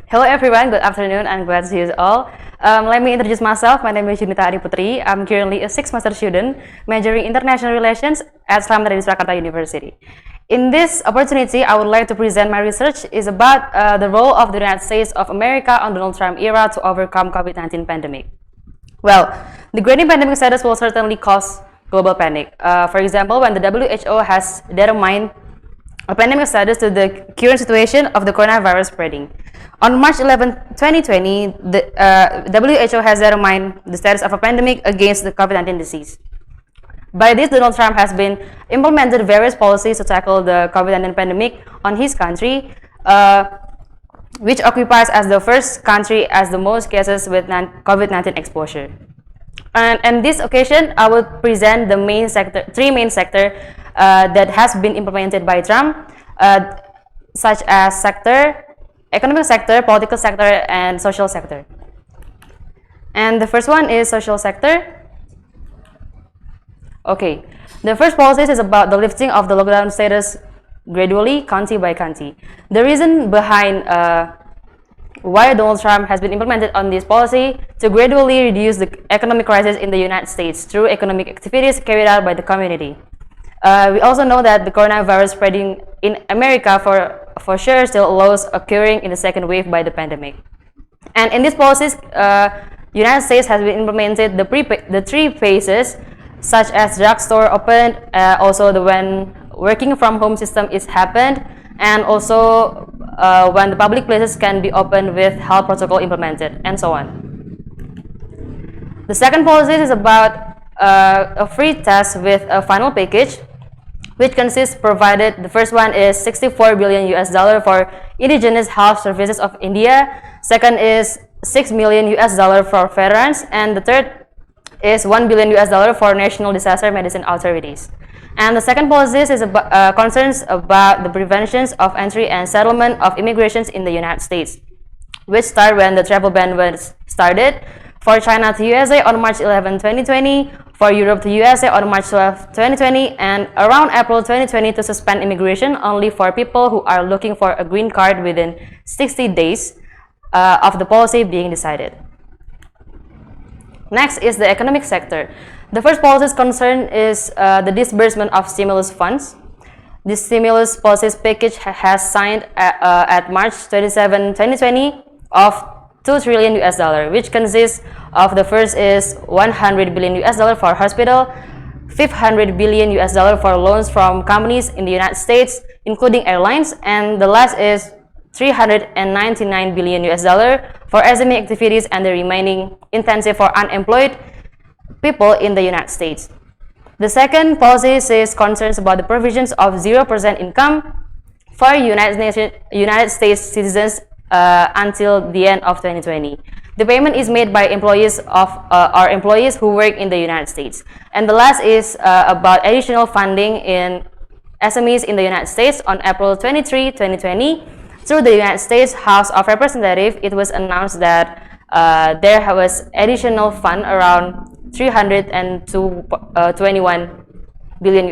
Hello everyone, good afternoon. I'm glad to see you all. Let me introduce myself. My name is Yunita Ari Putri. I'm currently a sixth semester student majoring International Relations at dari University. In this opportunity, I would like to present my research is about the role of the United States of America on Donald Trump era to overcome COVID-19 pandemic. Well, the grading pandemic status will certainly cause global panic. For example, when the WHO has determined a pandemic status to the current situation of the coronavirus spreading. On March 11, 2020, the WHO has determined the status of a pandemic against the COVID-19 disease. By this, Donald Trump has been implemented various policies to tackle the COVID-19 pandemic on his country, which occupies as the first country as the most cases with COVID-19 exposure. And this occasion, I will present the three main sectors that has been implemented by Trump, such as economic sector, political sector, and social sector. And the first one is social sector. Okay, the first policy is about the lifting of the lockdown status gradually, county by county. The reason behind why Donald Trump has been implemented on this policy to gradually reduce the economic crisis in the United States through economic activities carried out by the community. We also know that the coronavirus spreading in America for sure still allows occurring in the second wave by the pandemic. And in these policies, United States has been implemented the three phases, such as drugstore opened, also when working from home system is happened, and also when the public places can be opened with health protocol implemented, and so on. The second policy is about a free test with a final package, which consists provided. The first one is $64 billion for indigenous health services of India. Second is $6 million for veterans, and the third is $1 billion for national disaster medicine authorities. And the second policy is concerns about the preventions of entry and settlement of immigrations in the United States, which started when the travel ban was started. For China to USA on March 11, 2020, for Europe to USA on March 12, 2020, and around April 2020 to suspend immigration only for people who are looking for a green card within 60 days of the policy being decided. Next is the economic sector. The first policy concern is the disbursement of stimulus funds. This stimulus policies package has signed at March 27, 2020 of $2 trillion, which consists of the first is $100 billion for hospital, $500 billion for loans from companies in the United States, including airlines, and the last is $399 billion for SME activities, and the remaining intensive for unemployed people in the United States. The second policy is concerns about the provisions of 0% income for United States citizens until the end of 2020. The payment is made by employees of our employees who work in the United States. And the last is about additional funding in SMEs in the United States. On April 23, 2020, through the United States House of Representatives, it was announced that there was additional fund around $321 billion.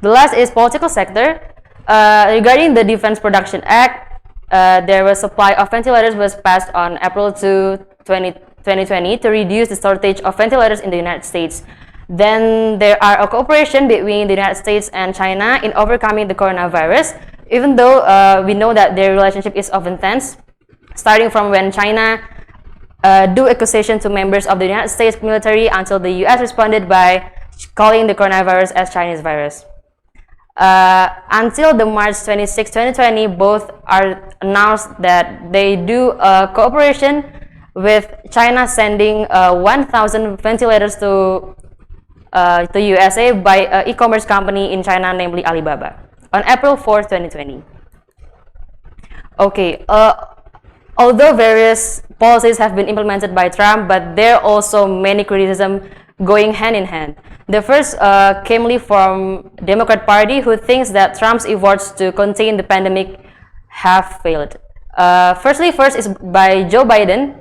The last is political sector. Regarding the Defense Production Act, there was supply of ventilators was passed on April 2, 2020 to reduce the shortage of ventilators in the United States. Then there are a cooperation between the United States and China in overcoming the coronavirus, even though we know that their relationship is often tense, starting from when China do accusation to members of the United States military until the US responded by calling the coronavirus as Chinese virus. Until the March 26, 2020, both are announced that they do a cooperation with China sending 1,000 ventilators to USA by an e-commerce company in China, namely Alibaba, on April 4, 2020. Okay, although various policies have been implemented by Trump, but there are also many criticism going hand in hand. The first came from Democrat Party, who thinks that Trump's efforts to contain the pandemic have failed. First is by Joe Biden,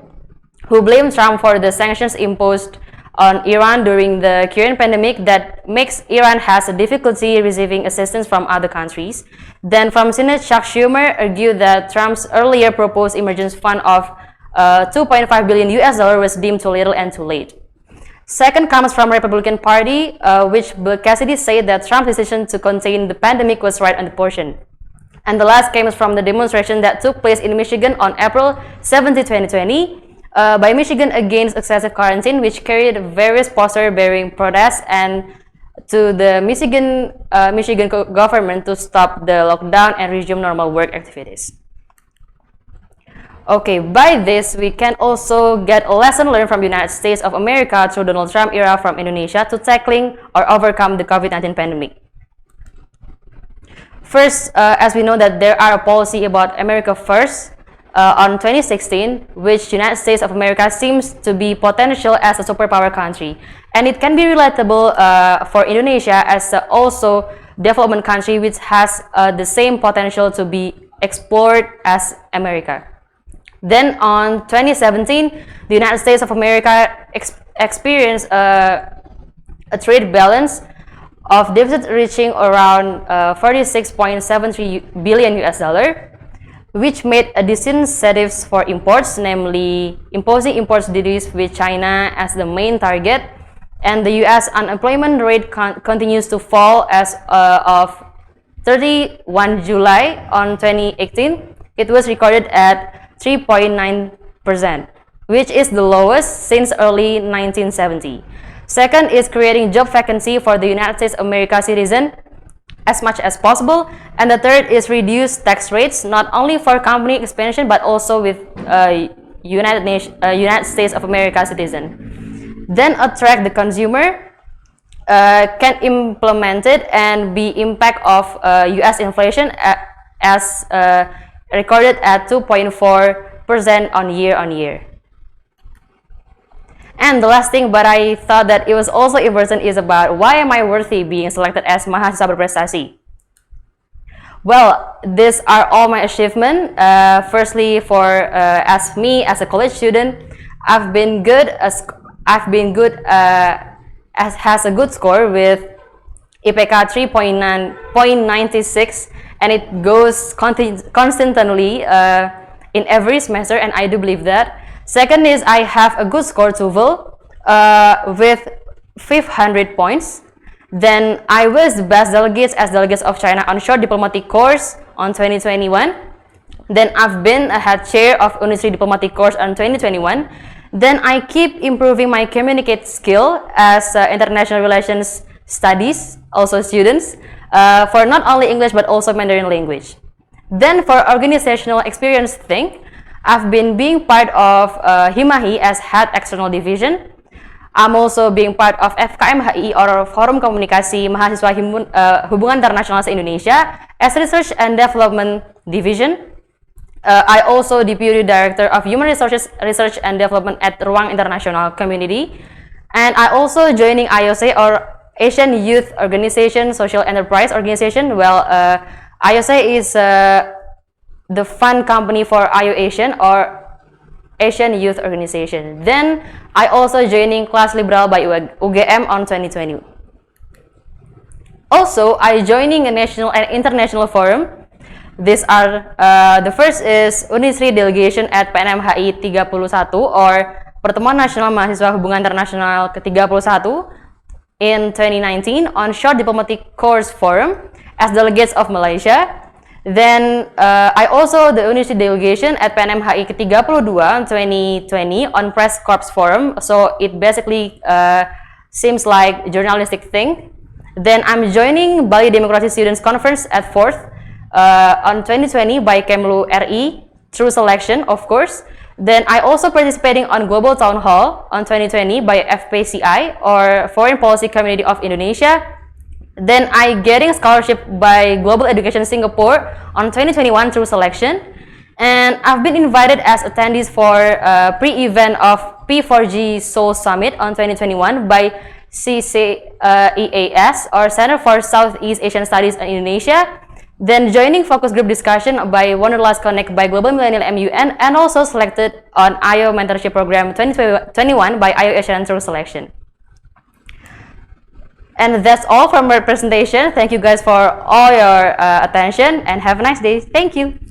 who blamed Trump for the sanctions imposed on Iran during the current pandemic that makes Iran has a difficulty receiving assistance from other countries. Then from Senate, Chuck Schumer argued that Trump's earlier proposed emergency fund of 2.5 billion US dollar was deemed too little and too late. Second comes from Republican Party, which Bill Cassidy said that Trump's decision to contain the pandemic was right on the portion. And the last comes from the demonstration that took place in Michigan on April 17, 2020, by Michigan against excessive quarantine, which carried various posters bearing protests and to the Michigan government to stop the lockdown and resume normal work activities. Okay, by this, we can also get a lesson learned from the United States of America through Donald Trump era from Indonesia to tackling or overcome the COVID-19 pandemic. First, as we know that there are a policy about America First on 2016, which United States of America seems to be potential as a superpower country. And it can be relatable for Indonesia as also development country which has the same potential to be explored as America. Then on 2017, the United States of America experienced a trade balance of deficit reaching around 46.73 billion US dollar, which made disincentives for imports, namely imposing import duties with China as the main target, and the US unemployment rate continues to fall as of 31 July on 2018. It was recorded at 3.9%, which is the lowest since early 1970. Second is creating job vacancy for the United States of America citizen as much as possible. And the third is reduce tax rates, not only for company expansion, but also with United States of America citizen. Then attract the consumer, can implement it and be impact of US inflation as recorded at 2.4% on year. And the last thing, but I thought that it was also important, is about why am I worthy being selected as mahasiswa berprestasi? Well, these are all my achievements. Firstly, for as me as a college student, I've been good as has a good score with IPK 3.96, and it goes constantly in every semester, and I do believe that. Second is I have a good score TOEFL with 500 points. Then I was the best delegates as delegates of China on short diplomatic course on 2021. Then I've been a head chair of University diplomatic course on 2021. Then I keep improving my communicate skill as international relations studies, also students, for not only English but also Mandarin language. Then for organizational experience thing, I've been being part of Himahi as head external division. I'm also being part of FKMHI or Forum Komunikasi Mahasiswa Hubungan Internasional se-Indonesia as research and development division. I also deputy director of human resources research and development at Ruang Internasional community, and I also joining IOC or Asian Youth Organization Social Enterprise Organization. Well, IOC is the fund company for IOAsian or Asian Youth Organization. Then I also joining Class Liberal by UGM on 2020. Also, I joining a national and international forum. These are the first is Unisri delegation at PNMHI 31 or Pertemuan Nasional Mahasiswa Hubungan Internasional ke-31 in 2019 on short diplomatic course forum as delegates of Malaysia. Then I also the University delegation at PNMHI ke-32 2020 on Press Corps Forum. So it basically seems like journalistic thing. Then I'm joining Bali Democracy Students Conference at 4th on 2020 by Kemlu RI through selection, of course. Then I also participating on Global Town Hall on 2020 by FPCI or Foreign Policy Community of Indonesia. Then I getting scholarship by Global Education Singapore on 2021 through selection, and I've been invited as attendees for pre-event of P4G Seoul Summit on 2021 by CCEAS or Center for Southeast Asian Studies in Indonesia. Then joining focus group discussion by Wanderlust Connect by Global Millennial MUN, and also selected on IO Mentorship Program 2021 by IO Asian through selection. And that's all from my presentation. Thank you guys for all your attention and have a nice day. Thank you.